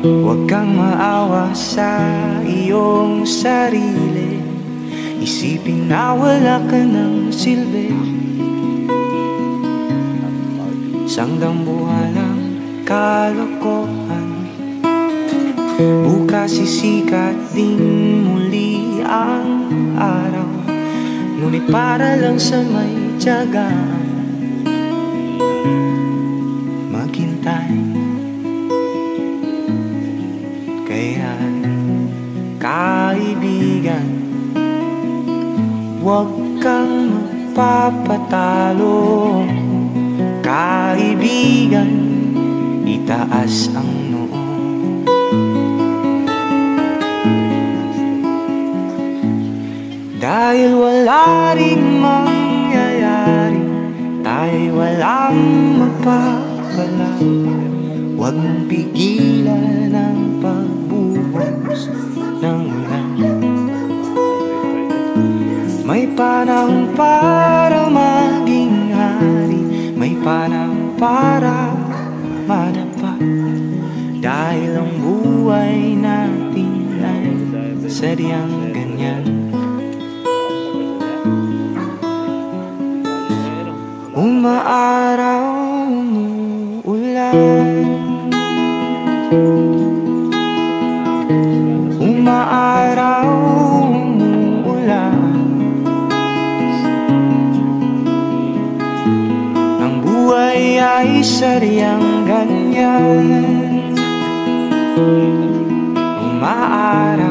Huwag kang maawa sa iyong sarili. Isipin na wala ka ng silbi. Isang dambuhalang kalokohan. Bukas sisikat din muli ang araw. Ngunit para lang sa may tiyagaan maghintay. Kaya kaibigan, huwag kang magpapatalo. Kaibigan, itaas ang noo. Dahil wala ring mangyayari, tayo'y walang mapapala. Huwag mong pigilan ang pagbuhos ng ulan. May panahon para maging hari, may panahon para madapa. Dahil ang buhay natin ay sadyang ganyan. Umaaraw, umuulan. Umaaraw, umuulan. Ang buhay ay sadyang ganyan. Umaaraw.